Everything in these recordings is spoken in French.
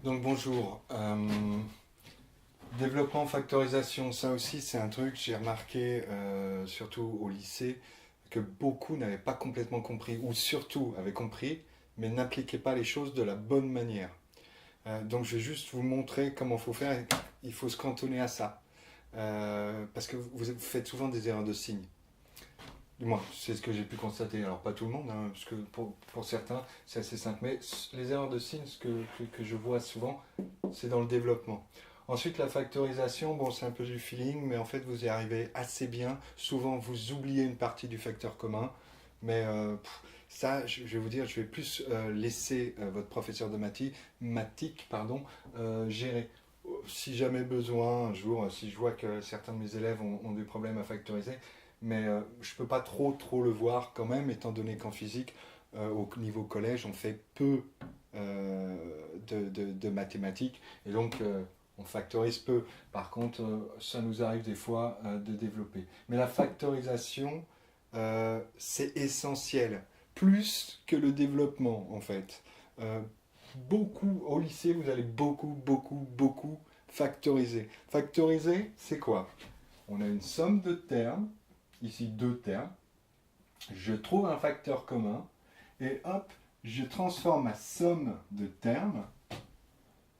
Donc bonjour. Développement, factorisation, ça aussi c'est un truc que j'ai remarqué surtout au lycée que beaucoup n'avaient pas complètement compris ou surtout avaient compris mais n'appliquaient pas les choses de la bonne manière. Donc je vais juste vous montrer comment il faut faire. Il faut se cantonner à ça. Parce que vous faites souvent des erreurs de signes. Du moins, c'est ce que j'ai pu constater. Alors, pas tout le monde, hein, parce que pour certains, c'est assez simple. Mais les erreurs de signes, que je vois souvent, c'est dans le développement. Ensuite, la factorisation, bon, c'est un peu du feeling, mais en fait, vous y arrivez assez bien. Souvent, vous oubliez une partie du facteur commun. Mais ça, je vais vous dire, je vais plus laisser votre professeur de mathématiques gérer. Si jamais besoin, un jour, si je vois que certains de mes élèves ont des problèmes à factoriser, mais je ne peux pas trop le voir quand même, étant donné qu'en physique, au niveau collège, on fait peu de mathématiques, et donc on factorise peu. Par contre, ça nous arrive des fois de développer. Mais la factorisation, c'est essentiel, plus que le développement en fait. Euh, Beaucoup, au lycée, vous allez beaucoup factoriser. Factoriser, c'est quoi? On a une somme de termes, ici deux termes, je trouve un facteur commun, et hop, je transforme ma somme de termes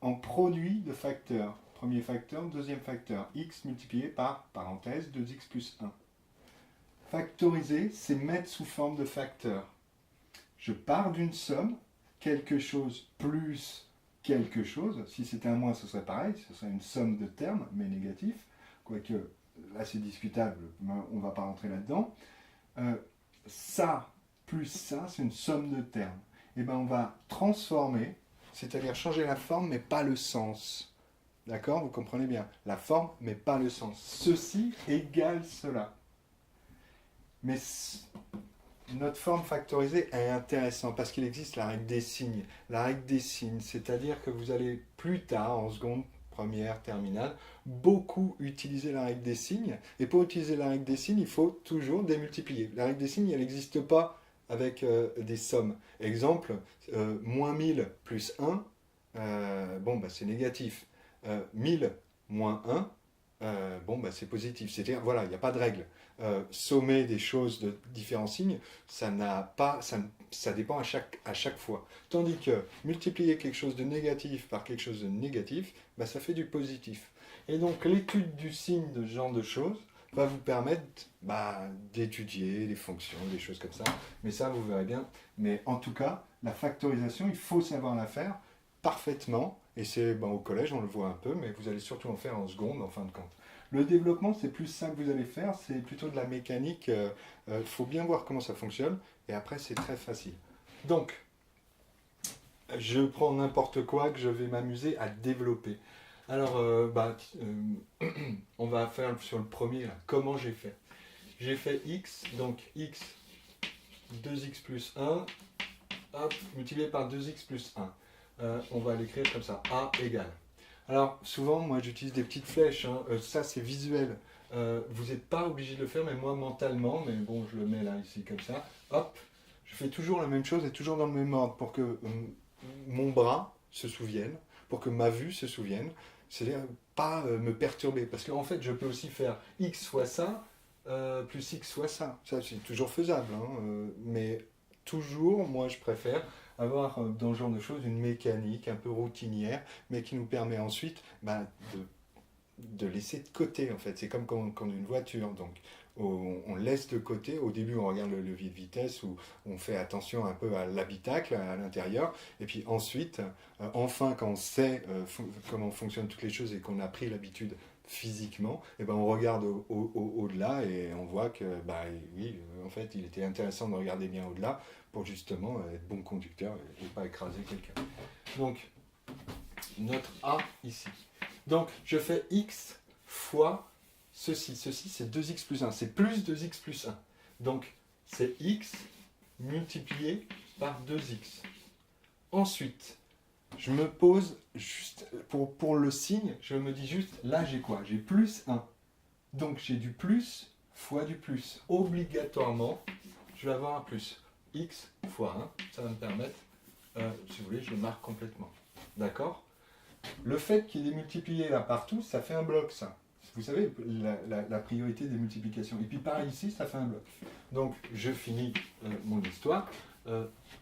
en produit de facteurs. Premier facteur, deuxième facteur, x multiplié par, parenthèse, 2x plus 1. Factoriser, c'est mettre sous forme de facteur. Je pars d'une somme, quelque chose plus quelque chose. Si c'était un moins, ce serait pareil, ce serait une somme de termes, mais négatif. Quoique, là c'est discutable, on ne va pas rentrer là-dedans. Ça plus ça, c'est une somme de termes. Et bien on va transformer, c'est-à-dire changer la forme, mais pas le sens. D'accord? Vous comprenez bien. La forme, mais pas le sens. Ceci égale cela. Mais notre forme factorisée est intéressante parce qu'il existe la règle des signes. La règle des signes, c'est-à-dire que vous allez plus tard, en seconde, première, terminale, beaucoup utiliser la règle des signes. Et pour utiliser la règle des signes, il faut toujours démultiplier. La règle des signes, elle n'existe pas avec des sommes. Exemple, moins 1000 plus 1, bon, bah, c'est négatif. 1000 moins 1, bon, bah, c'est positif. C'est-à-dire, voilà, il n'y a pas de règle. Sommer des choses de différents signes, ça n'a pas, ça dépend à chaque fois. Tandis que multiplier quelque chose de négatif par quelque chose de négatif, bah, ça fait du positif. Et donc l'étude du signe de ce genre de choses va vous permettre d'étudier des fonctions, des choses comme ça. Mais ça, vous verrez bien. Mais en tout cas, la factorisation, il faut savoir la faire parfaitement. Et c'est au collège, on le voit un peu, mais vous allez surtout en faire en seconde, en fin de compte. Le développement, c'est plus ça que vous allez faire, c'est plutôt de la mécanique. Il faut bien voir comment ça fonctionne, et après, c'est très facile. Donc, je prends n'importe quoi que je vais m'amuser à développer. Alors, on va faire sur le premier, là, comment j'ai fait. J'ai fait x, donc x, 2x plus 1, hop, multiplié par 2x plus 1. On va l'écrire comme ça, a égale. Alors, souvent, moi, j'utilise des petites flèches. Hein. Ça, c'est visuel. Vous n'êtes pas obligé de le faire, mais moi, mentalement, mais bon, je le mets là, ici, comme ça. Hop, je fais toujours la même chose et toujours dans le même ordre pour que mon bras se souvienne, pour que ma vue se souvienne. C'est-à-dire pas me perturber. Parce qu'en fait, je peux aussi faire x fois ça, plus x fois ça. Ça, c'est toujours faisable. Hein. Mais toujours, moi, je préfère avoir dans ce genre de choses une mécanique un peu routinière, mais qui nous permet ensuite de laisser de côté en fait. C'est comme quand une voiture, donc on laisse de côté, au début on regarde le levier de vitesse ou on fait attention un peu à l'habitacle, à l'intérieur, et puis ensuite, enfin quand on sait comment fonctionnent toutes les choses et qu'on a pris l'habitude physiquement, et ben on regarde au-delà et on voit que oui, en fait il était intéressant de regarder bien au-delà pour justement être bon conducteur et pas écraser quelqu'un. Donc notre A ici. Donc je fais x fois ceci. Ceci c'est 2x plus 1. C'est plus 2x plus 1. Donc c'est x multiplié par 2x. Ensuite, je me pose juste, pour le signe, je me dis juste, là j'ai quoi? J'ai plus 1. Donc j'ai du plus fois du plus. Obligatoirement, je vais avoir un plus. X fois 1, ça va me permettre, si vous voulez, je le marque complètement. D'accord? Le fait qu'il est multiplié là partout, ça fait un bloc, ça. Vous savez, la priorité des multiplications. Et puis pareil ici, ça fait un bloc. Donc, je finis mon histoire.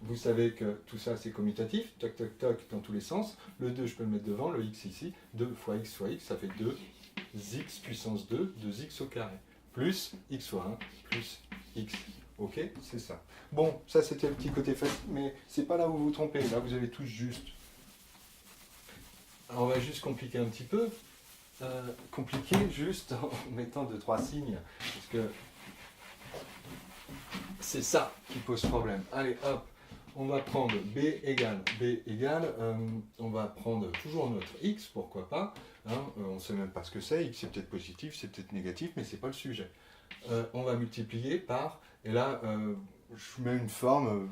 Vous savez que tout ça, c'est commutatif. Toc, toc, toc, dans tous les sens. Le 2, je peux le mettre devant. Le x ici. 2 fois x, ça fait 2x puissance 2, 2x au carré. Plus x fois 1, plus x. Ok, c'est ça. Bon, ça c'était le petit côté facile, mais c'est pas là où vous vous trompez. Là, vous avez tous juste. Alors, on va juste compliquer un petit peu. Compliquer juste en mettant 2-3 signes. Parce que c'est ça qui pose problème. Allez, hop, on va prendre b égale, on va prendre toujours notre x, pourquoi pas. Hein, on ne sait même pas ce que c'est, x c'est peut-être positif, c'est peut-être négatif, mais c'est pas le sujet. On va multiplier par, et là, je mets une forme,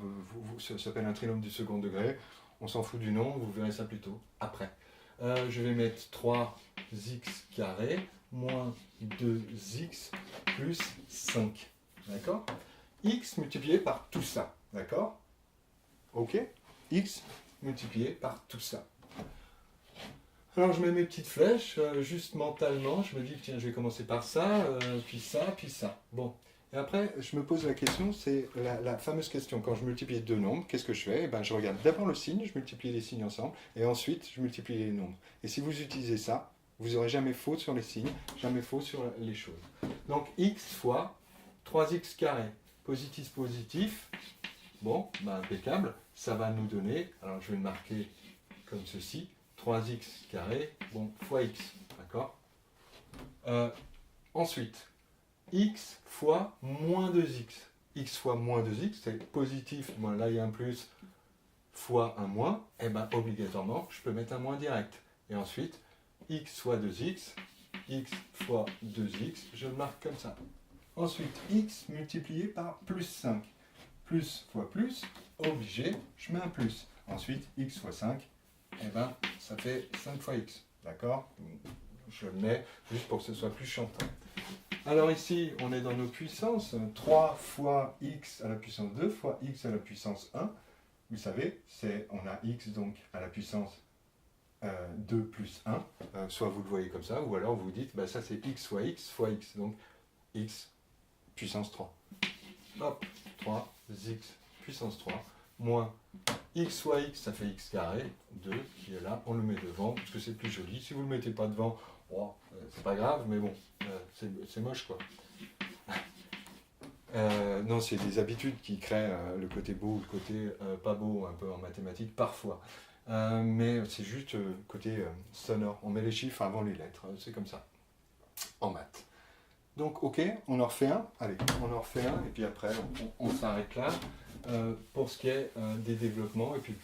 ça s'appelle un trinôme du second degré, on s'en fout du nom, vous verrez ça plus tôt, après. Je vais mettre 3x carré moins 2x plus 5. D'accord? X multiplié par tout ça. D'accord? Ok? X multiplié par tout ça. Alors je mets mes petites flèches, juste mentalement, je me dis, tiens, je vais commencer par ça, puis ça, puis ça. Bon. Et après, je me pose la question, c'est la fameuse question, quand je multiplie deux nombres, qu'est-ce que je fais? Eh ben, je regarde d'abord le signe, je multiplie les signes ensemble, et ensuite, je multiplie les nombres. Et si vous utilisez ça, vous n'aurez jamais faux sur les signes, jamais faux sur les choses. Donc, x fois 3x carré, positif, positif, bon, ben, impeccable, ça va nous donner, alors je vais le marquer comme ceci, 3x carré, bon, fois x, d'accord? Ensuite, x fois moins 2x. X fois moins 2x, c'est positif, bon, là il y a un plus, fois un moins, et bien obligatoirement, je peux mettre un moins direct. Et ensuite, x fois 2x, x fois 2x, je le marque comme ça. Ensuite, x multiplié par plus 5. Plus fois plus, obligé, je mets un plus. Ensuite, x fois 5, et ben, ça fait 5 fois x. D'accord? Je le mets juste pour que ce soit plus chantant. Alors ici, on est dans nos puissances. 3 fois x à la puissance 2 fois x à la puissance 1. Vous savez, on a x donc à la puissance 2 plus 1. Soit vous le voyez comme ça, ou alors vous vous dites, bah, ça c'est x fois x fois x. Donc x puissance 3. Hop, 3x puissance 3 moins x fois x, ça fait x carré, 2 qui est là, on le met devant, parce que c'est plus joli. Si vous ne le mettez pas devant, oh, c'est pas grave, mais bon, c'est moche quoi. Non, c'est des habitudes qui créent le côté beau ou le côté pas beau, un peu en mathématiques, parfois. Mais c'est juste côté sonore. On met les chiffres avant les lettres, c'est comme ça, en maths. Donc, ok, on en refait un. Allez, on en refait un, et puis après, on s'arrête là. Pour ce qui est des développements, et puis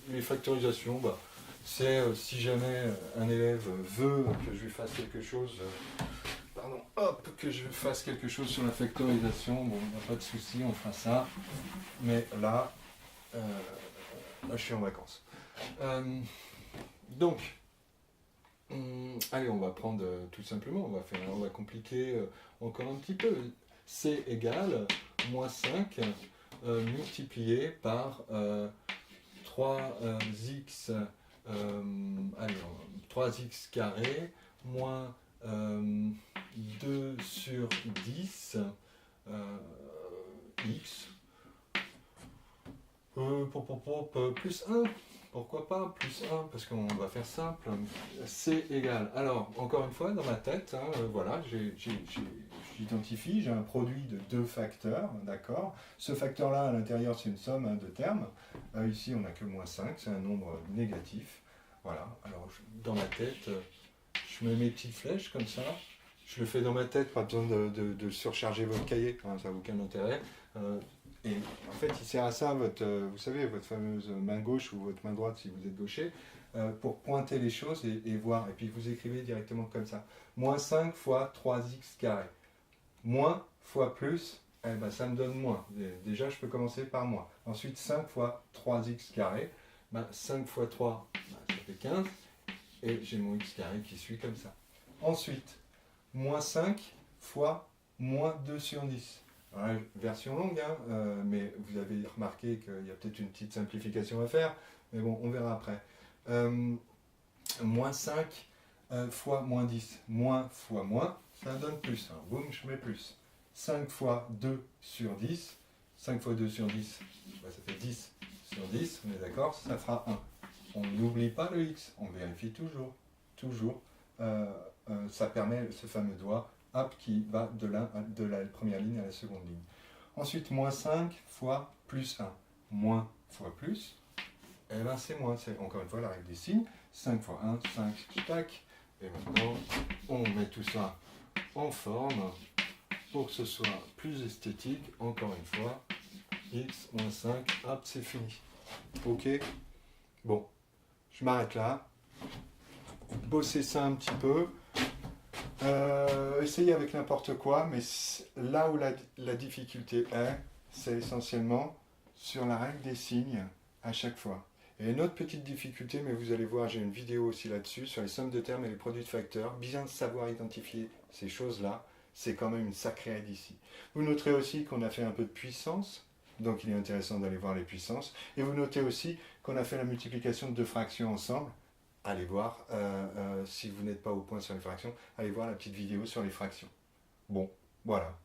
les factorisations, bah, c'est si jamais un élève veut que je lui fasse quelque chose, que je fasse quelque chose sur la factorisation, bon, il n'y a pas de souci, on fera ça. Mais là, je suis en vacances. Donc, allez, on va prendre tout simplement, on va compliquer encore un petit peu. C égale moins 5 multiplié par 3x, 3x carré moins 2 sur 10 x plus 1. Pourquoi pas plus 1, parce qu'on va faire simple. C égale. Alors, encore une fois, dans ma tête, hein, voilà, j'identifie, j'ai un produit de deux facteurs, d'accord? Ce facteur-là, à l'intérieur, c'est une somme de termes. Ici, on n'a que moins 5, c'est un nombre négatif. Voilà, alors dans ma tête, je mets mes petites flèches comme ça. Je le fais dans ma tête, pas besoin de surcharger votre cahier, hein, ça n'a aucun intérêt. Et en fait, il sert à ça, vous savez, votre fameuse main gauche ou votre main droite si vous êtes gaucher, pour pointer les choses et voir. Et puis vous écrivez directement comme ça. Moins 5 fois 3x carré. Moins fois plus, eh ben, ça me donne moins. Déjà, je peux commencer par moins. Ensuite, 5 fois 3x carré. Ben, 5 fois 3, ben, ça fait 15. Et j'ai mon x carré qui suit comme ça. Ensuite, moins 5 fois moins 2 sur 10. Alors, version longue, hein, mais vous avez remarqué qu'il y a peut-être une petite simplification à faire, mais bon, on verra après. Moins 5 fois moins 10, moins fois moins, ça donne plus. Alors, boum, je mets plus. 5 fois 2 sur 10, 5 fois 2 sur 10, bah, ça fait 10 sur 10, on est d'accord, ça fera 1. On n'oublie pas le x, on vérifie toujours. Toujours. Ça permet ce fameux doigt, hop, qui va de la première ligne à la seconde ligne. Ensuite, moins 5 fois plus 1. Moins fois plus, et ben c'est moins. C'est encore une fois la règle des signes. 5 fois 1, 5, tac. Et maintenant, on met tout ça en forme pour que ce soit plus esthétique. Encore une fois, x moins 5, hop, c'est fini. Ok. Bon, je m'arrête là. Bossez ça un petit peu. Essayez avec n'importe quoi, mais là où la difficulté est, c'est essentiellement sur la règle des signes à chaque fois. Et une autre petite difficulté, mais vous allez voir, j'ai une vidéo aussi là-dessus, sur les sommes de termes et les produits de facteurs. Bien savoir identifier ces choses-là, c'est quand même une sacrée aide ici. Vous noterez aussi qu'on a fait un peu de puissance, donc il est intéressant d'aller voir les puissances. Et vous notez aussi qu'on a fait la multiplication de deux fractions ensemble. Allez voir, si vous n'êtes pas au point sur les fractions, allez voir la petite vidéo sur les fractions. Bon, voilà.